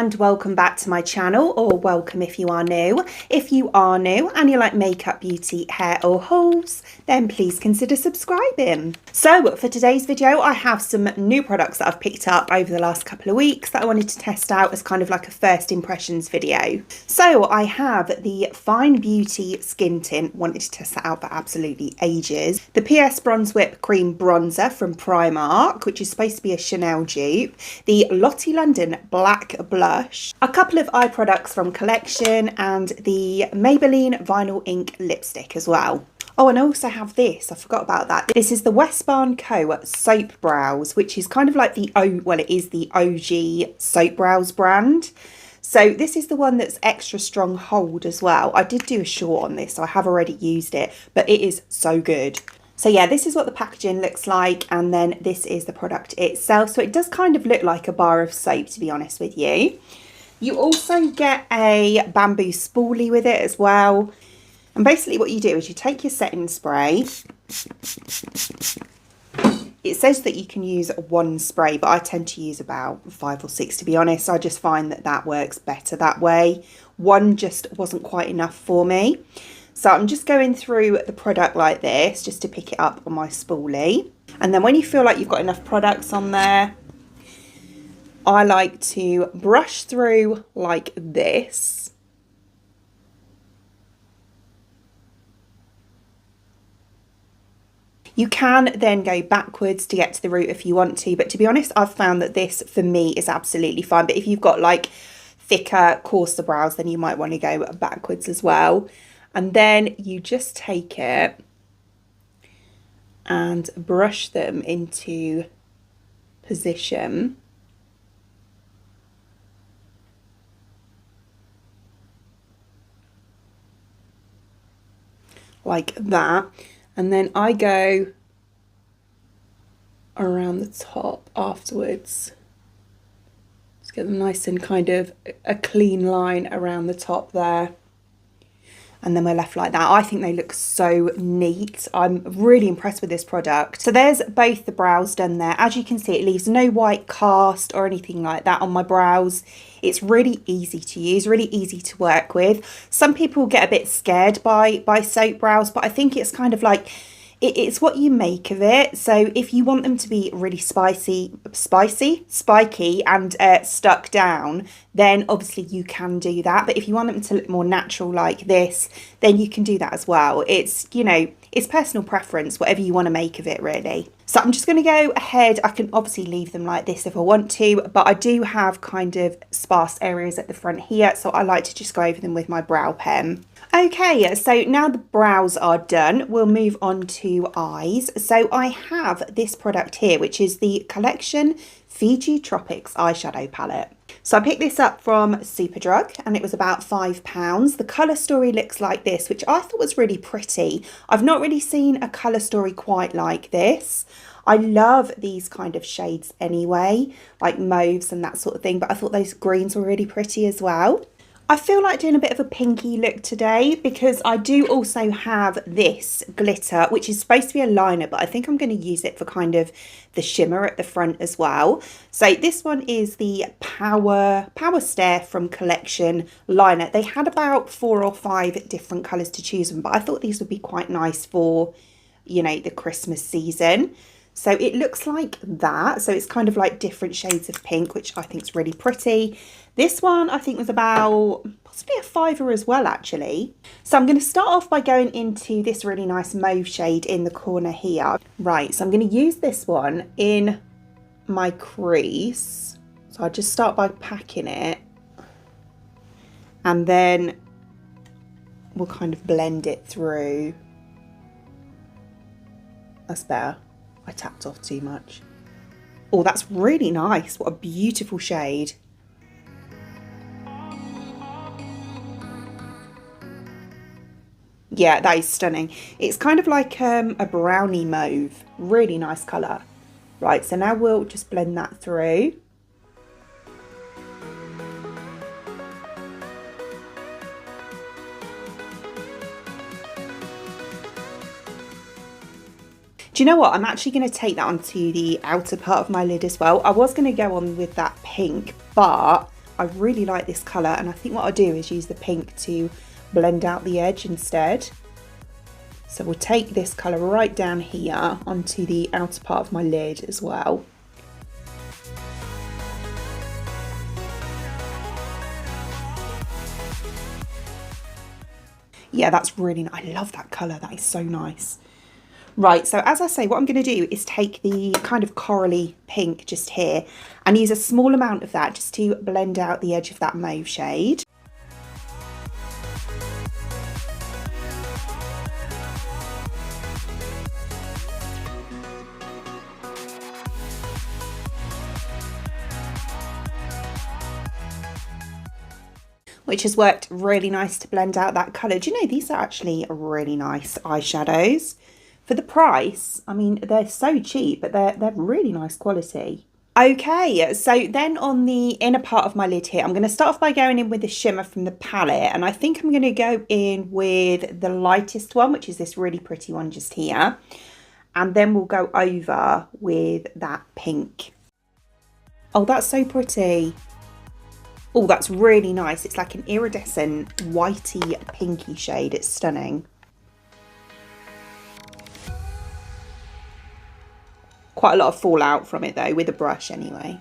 and welcome back to my channel, or welcome if you are new. If you are new and you like makeup, beauty, hair or hauls, then please consider subscribing. So for today's video, I have some new products that I've picked up over the last couple of weeks that I wanted to test out as kind of like a first impressions video. So I have the Fyne Beauty Skin Tint, wanted to test that out for absolutely ages. The PS Bronze Whip Cream Bronzer from Primark, which is supposed to be a Chanel dupe. The Lottie London Black Blush, a couple of eye products from Collection, and the Maybelline Vinyl Ink Lipstick as well. Oh, and I also have this, I forgot about that. This is the Westbarn Co. Soap Brows, which is kind of like the it is the OG Soap Brows brand. So this is the one that's extra strong hold as well. I did do a short on this, so I have already used it, but it is so good. So yeah, this is what the packaging looks like, and then this is the product itself. So it does kind of look like a bar of soap, to be honest with you. You also get a bamboo spoolie with it as well. And basically what you do is you take your setting spray. It says that you can use one spray, but I tend to use about 5 or 6, to be honest. I just find that that works better that way. One just wasn't quite enough for me. So I'm just going through the product like this, just to pick it up on my spoolie. And then when you feel like you've got enough products on there, I like to brush through like this. You can then go backwards to get to the root if you want to, but to be honest, I've found that this for me is absolutely fine. But if you've got like thicker, coarser brows, then you might want to go backwards as well. And then you just take it and brush them into position. Like that. And then I go around the top afterwards. Just get them nice and kind of a clean line around the top there. And then we're left like that. I think they look so neat. I'm really impressed with this product. So there's both the brows done there. As you can see, it leaves no white cast or anything like that on my brows. It's really easy to use, really easy to work with. Some people get a bit scared by soap brows, but I think it's kind of like, it's what you make of it. So if you want them to be really spiky and stuck down, then obviously you can do that. But if you want them to look more natural like this, then you can do that as well. It's, you know, it's personal preference, whatever you want to make of it really. So I'm just going to go ahead. I can obviously leave them like this if I want to, but I do have kind of sparse areas at the front here, so I like to just go over them with my brow pen. Okay, so now the brows are done, we'll move on to eyes. So I have this product here, which is the Collection Fiji Tropics eyeshadow palette. So I picked this up from Superdrug and it was about £5. The colour story looks like this, which I thought was really pretty. I've not really seen a colour story quite like this. I love these kind of shades anyway, like mauves and that sort of thing, but I thought those greens were really pretty as well. I feel like doing a bit of a pinky look today because I do also have this glitter, which is supposed to be a liner, but I think I'm going to use it for kind of the shimmer at the front as well. So this one is the Power Stare from Collection liner. They had about 4 or 5 different colours to choose from, but I thought these would be quite nice for, you know, the Christmas season. So it looks like that. So it's kind of like different shades of pink, which I think is really pretty. This one I think was about possibly a £5 as well, actually. So I'm going to start off by going into this really nice mauve shade in the corner here. Right, so I'm going to use this one in my crease. So I'll just start by packing it. And then we'll kind of blend it through. That's better. I tapped off too much. Oh, that's really nice. What a beautiful shade. Yeah, that is stunning. It's kind of like a brownie mauve. Really nice colour. Right, so now we'll just blend that through. Do you know what? I'm actually going to take that onto the outer part of my lid as well. I was going to go on with that pink, but I really like this colour, and I think what I'll do is use the pink to blend out the edge instead. So we'll take this colour right down here onto the outer part of my lid as well. Yeah, that's really, I love that colour, that is so nice. Right, so as I say, what I'm going to do is take the kind of corally pink just here and use a small amount of that just to blend out the edge of that mauve shade. Which has worked really nice to blend out that colour. Do you know, these are actually really nice eyeshadows. For the price, I mean, they're so cheap, but they're really nice quality. Okay, so then on the inner part of my lid here, I'm going to start off by going in with the shimmer from the palette. And I think I'm going to go in with the lightest one, which is this really pretty one just here. And then we'll go over with that pink. Oh, that's so pretty. Oh, that's really nice. It's like an iridescent whitey pinky shade. It's stunning. Quite a lot of fallout from it though, with a brush anyway.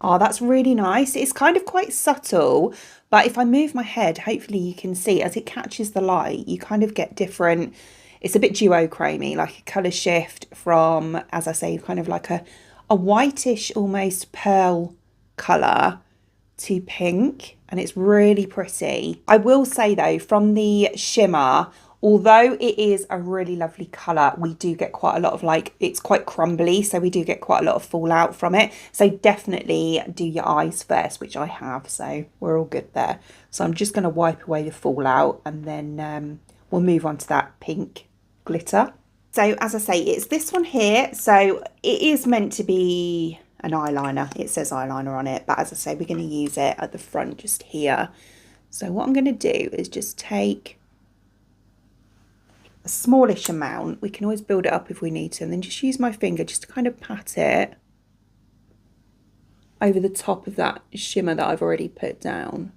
Oh, that's really nice. It's kind of quite subtle, but if I move my head, hopefully you can see as it catches the light, you kind of get different. It's a bit duochrome-y, like a colour shift from, as I say, kind of like a whitish, almost pearl colour to pink, and it's really pretty. I will say though, from the shimmer, although it is a really lovely colour, we do get quite a lot of it's quite crumbly, so we do get quite a lot of fallout from it. So definitely do your eyes first, which I have, so we're all good there. So I'm just going to wipe away the fallout, and then we'll move on to that pink glitter. So as I say, it's this one here. So it is meant to be an eyeliner. It says eyeliner on it, but as I say, we're going to use it at the front just here. So what I'm going to do is just take a smallish amount. We can always build it up if we need to, and then just use my finger just to kind of pat it over the top of that shimmer that I've already put down.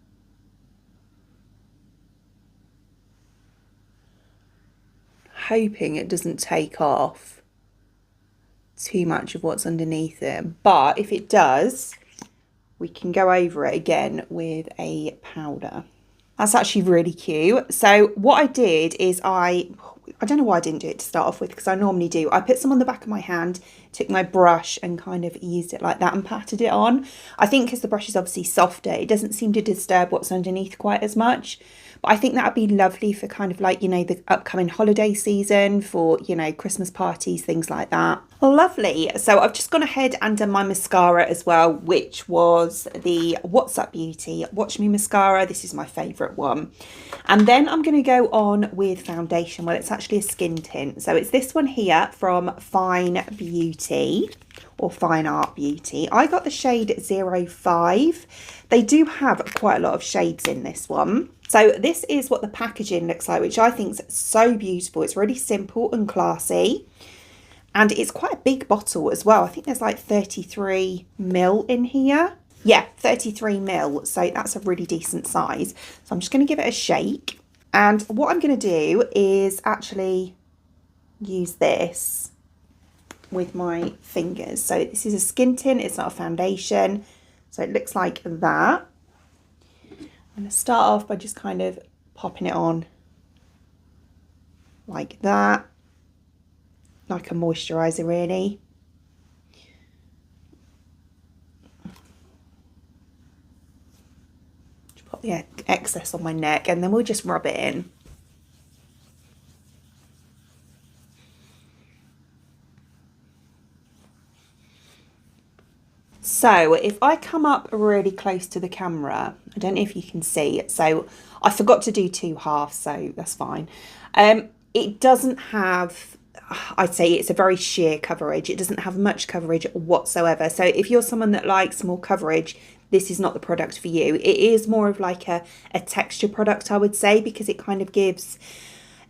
Hoping it doesn't take off too much of what's underneath it, but if it does, we can go over it again with a powder. That's actually really cute. So what I did is I don't know why I didn't do it to start off with, because I normally do. I put some on the back of my hand, took my brush and kind of used it like that and patted it on. I think because the brush is obviously softer, it doesn't seem to disturb what's underneath quite as much. But I think that would be lovely for kind of like, you know, the upcoming holiday season, for, you know, Christmas parties, things like that. Lovely. So I've just gone ahead and done my mascara as well, which was the What's Up Beauty Watch Me mascara. This is my favourite one. And then I'm going to go on with foundation. Well, it's actually a skin tint. So it's this one here from Fyne Beauty, or Fine Art Beauty. I got the shade 05. They do have quite a lot of shades in this one. So this is what the packaging looks like, which I think is so beautiful. It's really simple and classy. And it's quite a big bottle as well. I think there's like 33 ml in here. Yeah, 33 ml. So that's a really decent size. So I'm just going to give it a shake. And what I'm going to do is actually use this with my fingers. So this is a skin tint. It's not a foundation. So it looks like that. I'm going to start off by just kind of popping it on like that. Like a moisturiser really. Just put the excess on my neck and then we'll just rub it in. So if I come up really close to the camera, I don't know if you can see it. So I forgot to do 2 halves, so that's fine. It doesn't have, I'd say it's a very sheer coverage. It doesn't have much coverage whatsoever. So if you're someone that likes more coverage, this is not the product for you. It is more of like a texture product, I would say, because it kind of gives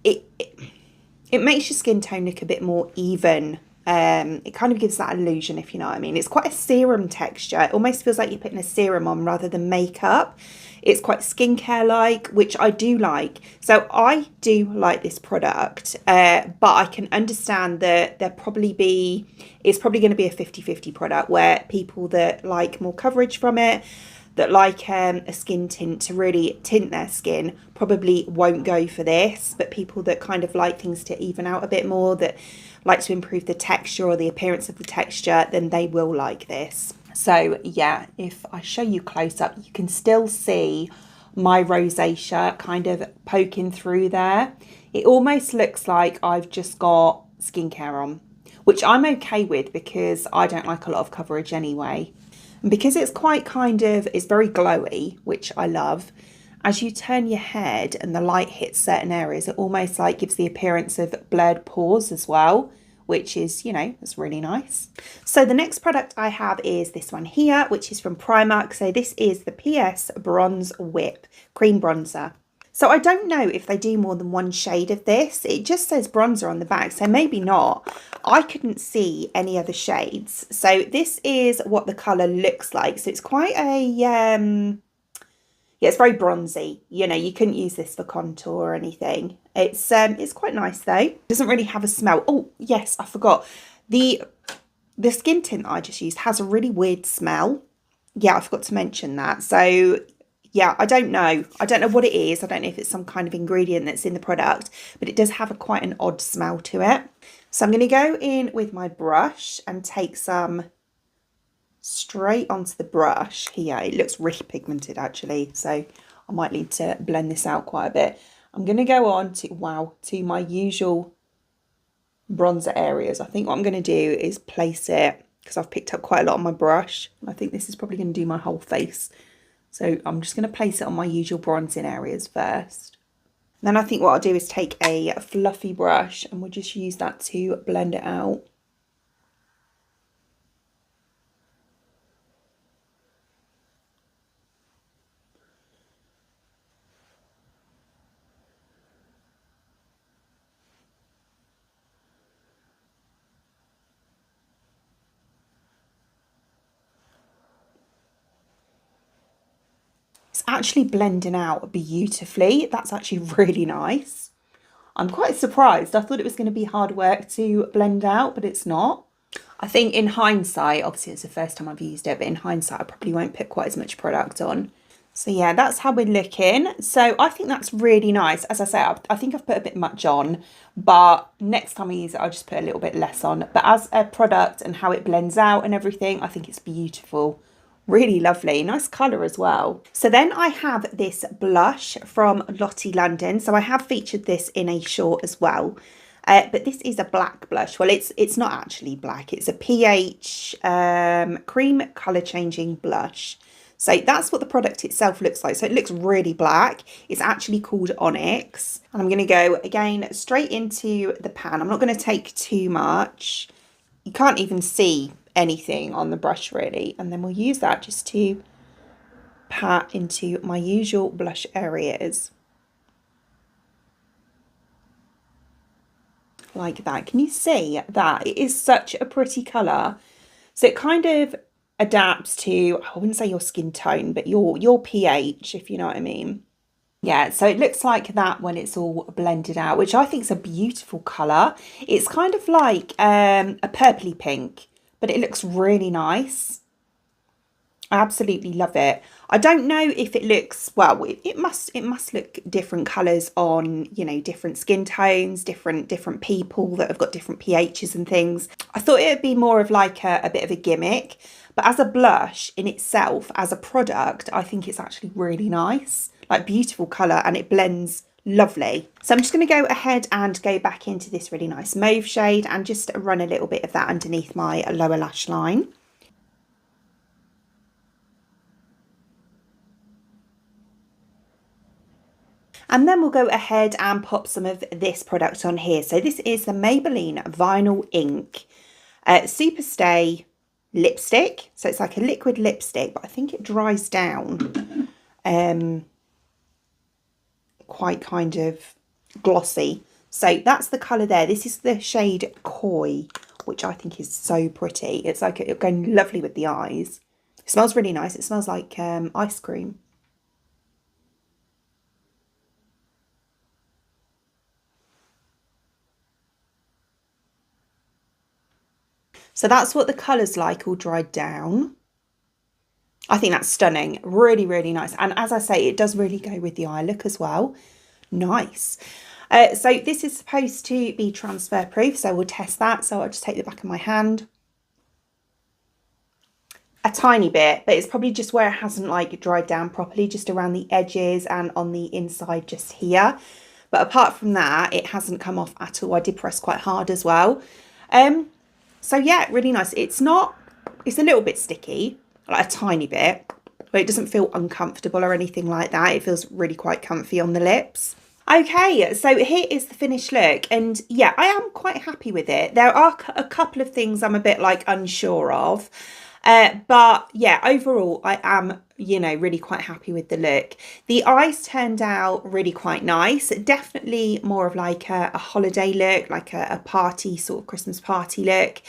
it makes your skin tone look a bit more even. It kind of gives that illusion, if you know what I mean. It's quite a serum texture. It almost feels like you're putting a serum on rather than makeup. It's quite skincare-like, which I do like. So I do like this product, but I can understand that it's probably going to be a 50-50 product, where people that like more coverage from it, that like a skin tint to really tint their skin, probably won't go for this. But people that kind of like things to even out a bit more, that like to improve the texture or the appearance of the texture, then they will like this. So yeah, if I show you close up, you can still see my rosacea kind of poking through there. It almost looks like I've just got skincare on, which I'm okay with because I don't like a lot of coverage anyway. And because it's quite it's very glowy, which I love, as you turn your head and the light hits certain areas, it almost like gives the appearance of blurred pores as well, which is, you know, it's really nice. So the next product I have is this one here, which is from Primark. So this is the PS Bronze Whip Cream Bronzer. So I don't know if they do more than one shade of this. It just says bronzer on the back, so maybe not. I couldn't see any other shades. So this is what the colour looks like. So it's quite a, yeah, it's very bronzy. You know, you couldn't use this for contour or anything. It's quite nice though. It doesn't really have a smell. Oh, yes, I forgot. The skin tint that I just used has a really weird smell. Yeah, I forgot to mention that. So yeah, I don't know. I don't know what it is. I don't know if it's some kind of ingredient that's in the product, but it does have quite an odd smell to it. So I'm going to go in with my brush and take some straight onto the brush here. It looks really pigmented actually, so I might need to blend this out quite a bit. I'm going to go on to my usual bronzer areas. I think what I'm going to do is place it, because I've picked up quite a lot on my brush. I think this is probably going to do my whole face. So I'm just going to place it on my usual bronzing areas first. Then I think what I'll do is take a fluffy brush and we'll just use that to blend it out. It's actually blending out beautifully. That's actually really nice. I'm quite surprised. I thought it was going to be hard work to blend out, but it's not. I think in hindsight, obviously it's the first time I've used it, but in hindsight I probably won't put quite as much product on. So yeah, that's how we're looking. So I think that's really nice. As I say, I think I've put a bit much on, but next time I use it, I'll just put a little bit less on. But as a product and how it blends out and everything, I think it's beautiful. Really lovely, nice colour as well. So then I have this blush from Lottie London. So I have featured this in a short as well. But this is a black blush. Well, it's not actually black. It's a pH cream colour changing blush. So that's what the product itself looks like. So it looks really black. It's actually called Onyx. And I'm going to go again straight into the pan. I'm not going to take too much. You can't even see anything on the brush really. And then we'll use that just to pat into my usual blush areas. Like that. Can you see that? It is such a pretty colour. So it kind of adapts to, I wouldn't say your skin tone, but your pH, if you know what I mean. Yeah, so it looks like that when it's all blended out, which I think is a beautiful colour. It's kind of like a purpley pink, but it looks really nice. I absolutely love it. I don't know if it looks, well, it must look different colours on, you know, different skin tones, different people that have got different pHs and things. I thought it would be more of like a bit of a gimmick, but as a blush in itself, as a product, I think it's actually really nice, like beautiful colour, and it blends lovely. So I'm just going to go ahead and go back into this really nice mauve shade and just run a little bit of that underneath my lower lash line. And then we'll go ahead and pop some of this product on here. So this is the Maybelline Vinyl Ink Superstay lipstick. So it's like a liquid lipstick, but I think it dries down quite kind of glossy. So that's the colour there. This is the shade Koi, which I think is so pretty. It's like it's going lovely with the eyes. It smells really nice. It smells like ice cream. So that's what the colour's like all dried down. I think that's stunning. Really, really nice. And as I say, it does really go with the eye look as well. Nice. So this is supposed to be transfer proof, so we'll test that. So I'll just take the back of my hand. A tiny bit, but it's probably just where it hasn't like dried down properly, just around the edges and on the inside just here. But apart from that, it hasn't come off at all. I did press quite hard as well. So yeah, really nice. It's a little bit sticky, like a tiny bit, but it doesn't feel uncomfortable or anything like that. It feels really quite comfy on the lips. Okay, so here is the finished look, and yeah, I am quite happy with it. There are a couple of things I'm a bit like unsure of, but yeah, overall I am, you know, really quite happy with the look. The eyes turned out really quite nice. Definitely more of like a holiday look, like a party, sort of Christmas party look.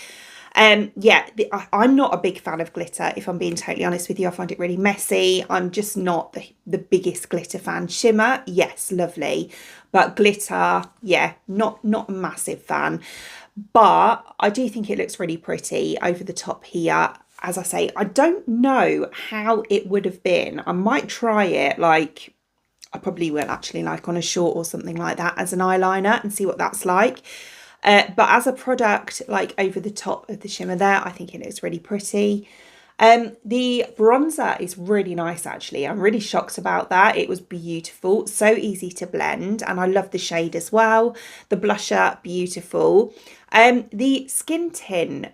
Yeah, I'm not a big fan of glitter, if I'm being totally honest with you. I find it really messy. I'm just not the biggest glitter fan. Shimmer, yes, lovely. But glitter, yeah, not a massive fan. But I do think it looks really pretty over the top here. As I say, I don't know how it would have been. I might try it, like, I probably will actually, like on a short or something like that as an eyeliner and see what that's like. But as a product, like over the top of the shimmer there, I think it looks really pretty. The bronzer is really nice, actually. I'm really shocked about that. It was beautiful, so easy to blend, and I love the shade as well. The blusher, beautiful. The skin tint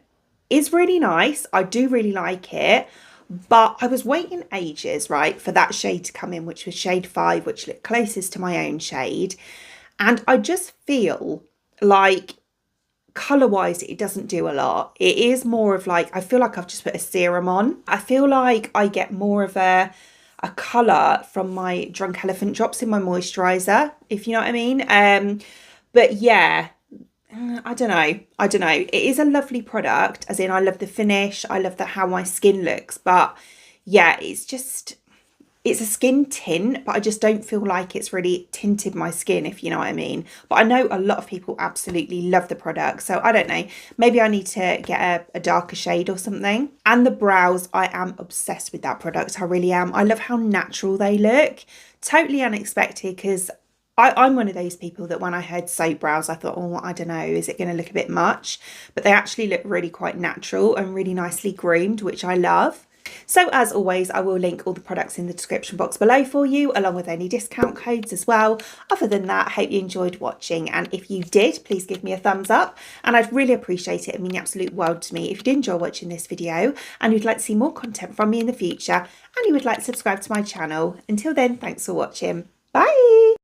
is really nice. I do really like it, but I was waiting ages, right, for that shade to come in, which was shade 5, which looked closest to my own shade. And I just feel like colour wise it doesn't do a lot. It is more of like, I feel like I've just put a serum on. I feel like I get more of a colour from my Drunk Elephant drops in my moisturiser, if you know what I mean. But yeah, I don't know. It is a lovely product, as in I love the finish, I love how my skin looks, but yeah, it's a skin tint, but I just don't feel like it's really tinted my skin, if you know what I mean. But I know a lot of people absolutely love the product, so I don't know. Maybe I need to get a darker shade or something. And the brows, I am obsessed with that product. I really am. I love how natural they look. Totally unexpected, because I'm one of those people that when I heard soap brows, I thought, oh, I don't know, is it going to look a bit much? But they actually look really quite natural and really nicely groomed, which I love. So as always, I will link all the products in the description box below for you, along with any discount codes as well. Other than that, I hope you enjoyed watching, and if you did, please give me a thumbs up, and I'd really appreciate it. It means the absolute world to me if you did enjoy watching this video and you'd like to see more content from me in the future, and you would like to subscribe to my channel. Until then, thanks for watching. Bye!